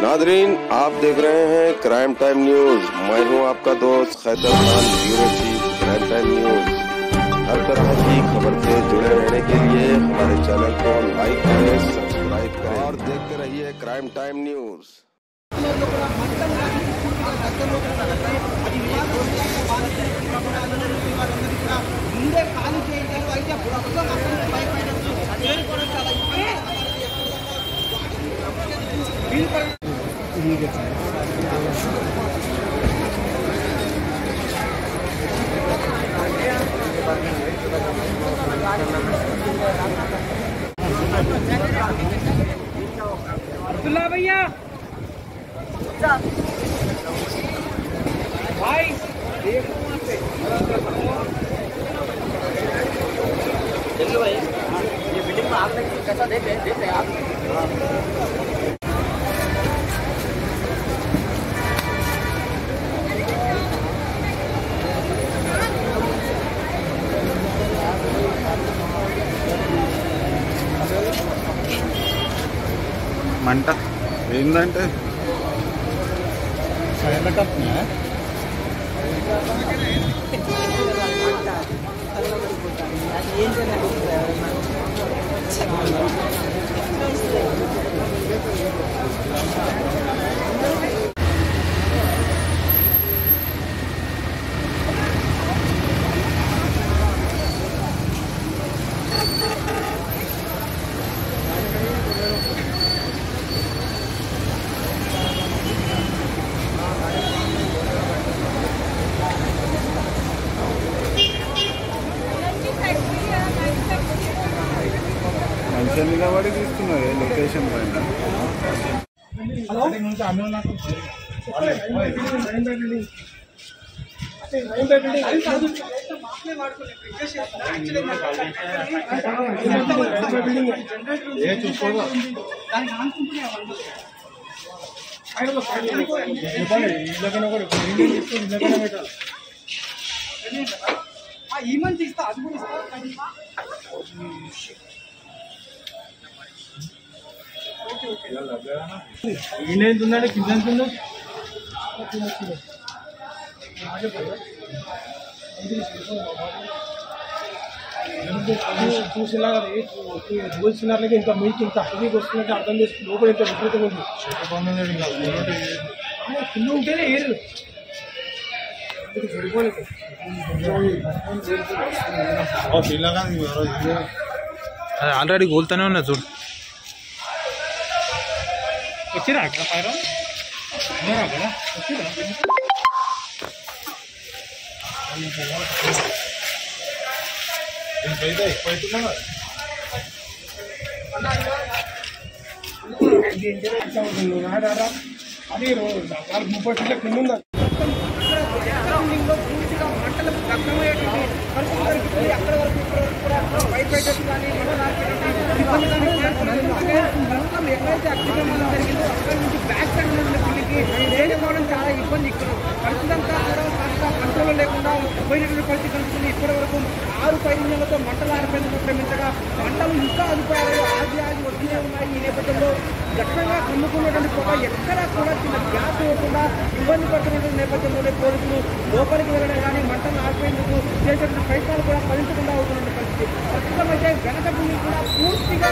Nadreen, आप देख रहे हैं क्राइम टाइम न्यूज। मैं हूं आपका दोस्त Khaitar Khan, bureau chief crime time news. हर तरह की खबर से जुड़े रहने के लिए हमारे चैनल को लाइक करें, सब्सक्राइब करें और देखते रहिए क्राइम टाइम न्यूज। अब्दुल्ला भैया भाई चलो भाई, ये बिल्डिंग में आप कैसा देख रहे आप? మంట ఏంటంటే మంచిగా నిలబడి తీసుకున్నారు లొకేషన్ పైన. ఈ మంచి ఇస్తా, అది కూడా ఇస్తా. ఈయనంటున్నాడు, కింద అంటున్నాడు. చూసినారు చూసినారులకి ఇంత మీకు ఇంత హెవీగా వస్తుందంటే అర్థం చేసుకుని లోపల ఇంత విపరీతంగా ఉంది. కింద ఉంటేనే ఏరు సరిపోలేదు. అది ఆల్రెడీ గోల్తూనే ఉన్నా చూడు. వచ్చిరా అక్కడ పైన అక్కడ వచ్చిరా అది 30 ఫీట్ల కింద ఉందా. పూర్తిగా మంటలకు దగ్ధమయ్యేటువంటి పరిస్థితులు అక్కడ వరకు కూడా బయటపెట్టేసి కానీ మొత్తం ఎక్కడైతే అగ్నిప్రమాదం జరిగిందో అక్కడి నుంచి బ్యాక్ సైడ్ ఉన్న పిల్లికి లేకపోవడం చాలా ఇబ్బంది. ఇక్కడ పరిస్థితి అంతా కూడా కాస్త కంట్రోల్ లేకుండా పోయినటువంటి పరిస్థితి కలుగుతుంది. ఇప్పటి వరకు 6 పైరులతో మంటలు ఆరిపోయేందుకు శ్రమించగా మంటలు ఇంకా అదుపాయాలు ఆగి వస్తూనే ఉన్నాయి. ఈ నేపథ్యంలో దట్టంగా కమ్ముకున్నటువంటి పొగ ఎక్కడా కూడా చిన్న గ్యాస్ ఇవ్వకుండా ఇబ్బంది పడుతున్నటువంటి నేపథ్యంలోనే పోలీసులు లోపలికి వెళ్ళడం కానీ మంటలు ఆర్పేందుకు చేసేటువంటి ప్రయత్నాలు కూడా ఫలించకుండా అవుతున్న పరిస్థితి. ప్రస్తుతం అయితే వెనక భూమి కూడా పూర్తిగా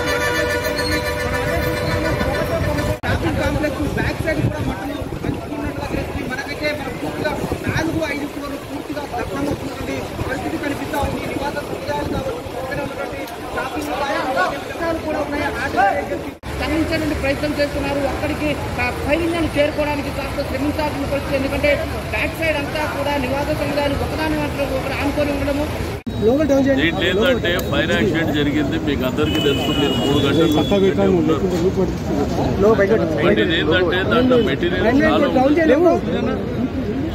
ట్రాఫిక్ కాంప్లెక్స్ బ్యాక్ సైడ్ కూడా మంటలు పంచుకున్నట్లుగా తెలుస్తుంది. మనకైతే పూర్తిగా 4-5 ఫ్లోర్లు పూర్తిగా దగ్ధమవుతున్నటువంటి పరిస్థితి కనిపిస్తూ ఉంది. నివాస సముదాయాలు కాబట్టి ఉన్నటువంటి ట్రాఫిక్ కూడా ఉన్నాయి. తరలించడానికి ప్రయత్నం చేస్తున్నారు. అక్కడికి ఫైరింగ్ చేరుకోవడానికి కాస్త శ్రమించాల్సిన పరిస్థితి. ఎందుకంటే బ్యాక్ సైడ్ అంతా కూడా నివాస సముదాయాలు ఒకదాని ఒకటి ఆనుకొని ఉండడము. దీంట్లో ఏంటంటే ఫైర్ యాక్సిడెంట్ జరిగింది, మీకు అందరికీ తెలుసు. మీరు 3 గంటలు బట్ ఇది ఏంటంటే దాంట్లో మెటీరియల్ చాలా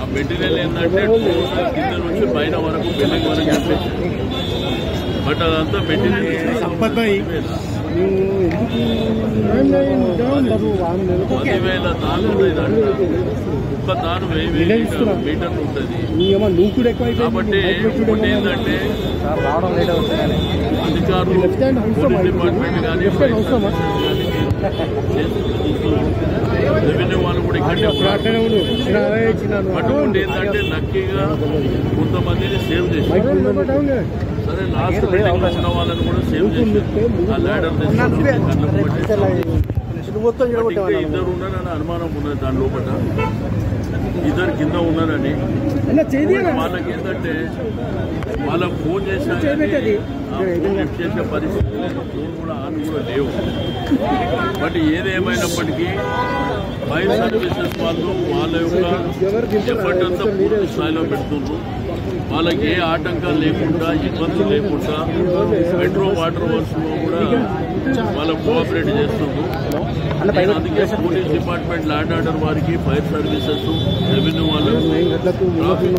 ఆ మెటీరియల్ ఏంటంటే కింద నుంచి పైన వరకు బిల్డింగ్ వరకు చెప్పేసి బట్ అదంతా మెటీరియల్ 10,000 తాను ఒక్క తాను 1000 మీటర్లు ఉంటుంది. కాబట్టి ఏంటంటే అధికారులు పోలీస్ డిపార్ట్మెంట్ కానీ రెవెన్యూ అటువంటి ఏంటంటే లక్కీగా కొంతమందిని సేవ్ చేశారు. సరే లాస్ట్ బిల్డింగ్ వచ్చిన వాళ్ళని కూడా సేవ్ చేశారు. ఆ ల్యాడర్ ఇంకా ఇద్దరు ఉన్నారని అనుమానం ఉన్నది. దాని లోపల ఇద్దరు కింద ఉన్నారని వాళ్ళకి ఏంటంటే వాళ్ళకి ఫోన్ చేసిన లిఫ్ట్ చేసే పరిస్థితి లేదు. ఫోన్ కూడా ఆన్ కూడా లేవు. బట్ ఏదేమైనప్పటికీ ఫైర్ సర్వీసెస్ వాళ్ళు వాళ్ళ యొక్క ఎఫర్ట్ అంతా పూర్తి స్థాయిలో పెడుతున్నారు. వాళ్ళకి ఏ ఆటంకాలు లేకుండా ఇబ్బందులు లేకుండా మెట్రో వాటర్ వర్క్స్ లో కూడా వాళ్ళకు కోఆపరేట్ చేస్తున్నారు. అందుకే పోలీస్ డిపార్ట్మెంట్, ల్యాండ్ ఆర్డర్ వారికి, ఫైర్ సర్వీసెస్, రెవెన్యూ వాళ్ళకు ట్రాఫిక్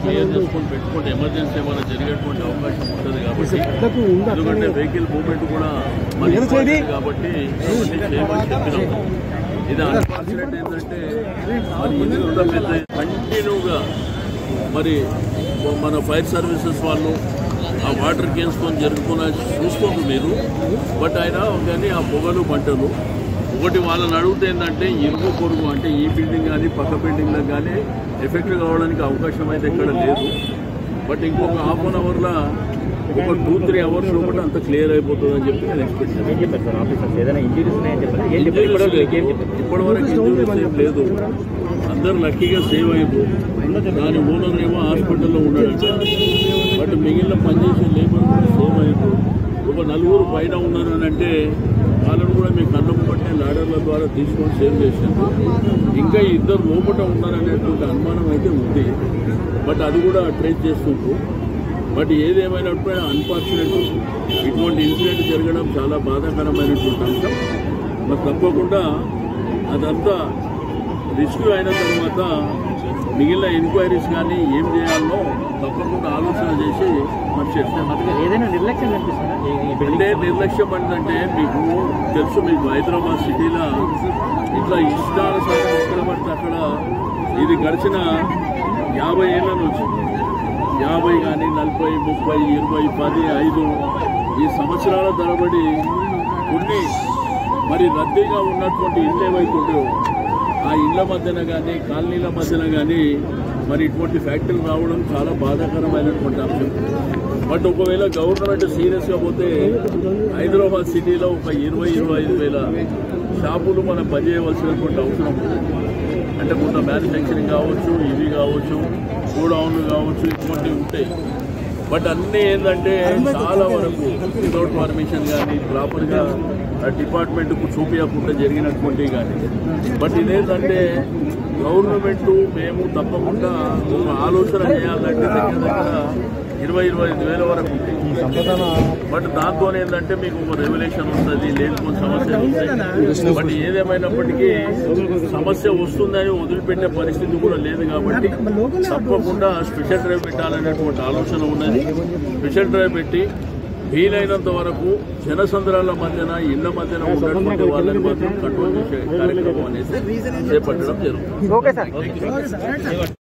క్లియర్ చేసుకొని పెట్టుకుంటే ఎమర్జెన్సీ ఏమైనా జరిగేటువంటి అవకాశం ఉంటుంది కాబట్టి, ఎందుకంటే వెహికల్ మూవ్మెంట్ కూడా మరి కాబట్టి చేయమని చెప్పినాం. ఇది అన్ఫార్చునేట్ ఏంటంటే మరి ఇది కూడా పెద్ద కంటిన్యూగా మరి మన ఫైర్ సర్వీసెస్ వాళ్ళు ఆ వాటర్ కేసుకొని జరుగుతున్న చూసుకోండి మీరు. బట్ అయినా కానీ ఆ పొగలు మంటలు ఒకటి వాళ్ళని అడిగితే ఏంటంటే ఇరుగు పొరుగు అంటే ఈ బిల్డింగ్ కానీ పక్క బిల్డింగ్లకు కానీ ఎఫెక్ట్ కావడానికి అవకాశం అయితే ఎక్కడ లేదు. బట్ ఇంకొక హాఫ్ అన్ అవర్లో ఒక 2-3 అవర్స్ లోపల అంత క్లియర్ అయిపోతుందని చెప్పి నేను ఎక్స్పెక్ట్ చేస్తాను. ఇప్పటివరకు ఇంజూరీస్ ఏం లేదు. అందరూ లక్కీగా సేవ్ అయ్యారు. దాని ఓనర్ ఏమో హాస్పిటల్లో ఉన్నాడంట. బట్ మిగిలిన పనిచేసే లేబర్ కూడా సేవ్ అయ్యారు. ఒక 4 పైన ఉన్నారని అంటే వాళ్ళని కూడా మీ కళ్ళకు పట్టే లాడర్ల ద్వారా తీసుకొని సేవ్ చేశారు. ఇంకా ఇద్దరు లోపల ఉన్నారనేటువంటి అనుమానం అయితే ఉంది. బట్ అది కూడా ట్రేస్ చేస్తుంటారు. బట్ ఏదేమైనప్పుడు అన్ఫార్చునేట్ ఇటువంటి ఇన్సిడెంట్ జరగడం చాలా బాధాకరమైనటువంటి అంశం. మరి తప్పకుండా అదంతా రిస్క్యూ అయిన తర్వాత మిగిలిన ఎంక్వైరీస్ కానీ ఏం చేయాలో తప్పకుండా ఆలోచన చేసి మరి చేస్తాం. ఏదైనా నిర్లక్ష్యం కనిపిస్తుందా? అంటే నిర్లక్ష్యం ఏంటంటే మీకు తెలుసు, మీకు హైదరాబాద్ సిటీలో ఇట్లా ఇష్టానుసారం ఎక్కడ పడితే అక్కడ ఇది గడిచిన 50 ఏళ్ళ నుంచి 50 కానీ 40, 30, 20, 10, 5 ఈ సంవత్సరాల తరబడి కొన్ని మరి రద్దీగా ఉన్నటువంటి ఇళ్ళు ఏవైతే ఉండేవో ఆ ఇళ్ల మధ్యన కానీ కాలనీల మధ్యన కానీ మరి ఇటువంటి ఫ్యాక్టరీలు రావడం చాలా బాధాకరమైనటువంటి అంశం. బట్ ఒకవేళ గవర్నమెంట్ సీరియస్గా పోతే హైదరాబాద్ సిటీలో ఒక 20-25 వేల షాపులు మనం పనిచేయవలసినటువంటి అవసరం ఉంది. అంటే కొంత మ్యానుఫ్యాక్చరింగ్ కావచ్చు, ఇవి కావచ్చు, గోడౌన్లు కావచ్చు, ఇటువంటివి ఉంటాయి. బట్ అన్నీ ఏంటంటే చాలా వరకు వితౌట్ పర్మిషన్ కానీ ప్రాపర్గా డిపార్ట్మెంట్కు చూపించకుండా జరిగినటువంటివి కానీ. బట్ ఇదేంటంటే గవర్నమెంట్ మేము తప్పకుండా ఒక ఆలోచన చేయాలంటే దగ్గర 20-25 వేల వరకు ఉంటాయి. బట్ దాంతో ఏంటంటే మీకు ఒక రెవల్యూషన్ వస్తుంది, లేకపోతే సమస్యలు వస్తాయి. బట్ ఏదేమైనప్పటికీ సమస్య వస్తుందని వదిలిపెట్టే పరిస్థితి కూడా లేదు కాబట్టి తప్పకుండా స్పెషల్ డ్రైవ్ పెట్టాలనేటువంటి ఆలోచన ఉన్నది. స్పెషల్ డ్రైవ్ పెట్టి వీలైనంత వరకు జనసంద్రాల మధ్యన, ఇళ్ల మధ్యన ఉన్నటువంటి వాళ్ళని మాత్రం కంట్రోల్ చేసే కార్యక్రమం అనేది చేపట్టడం జరుగుతుంది.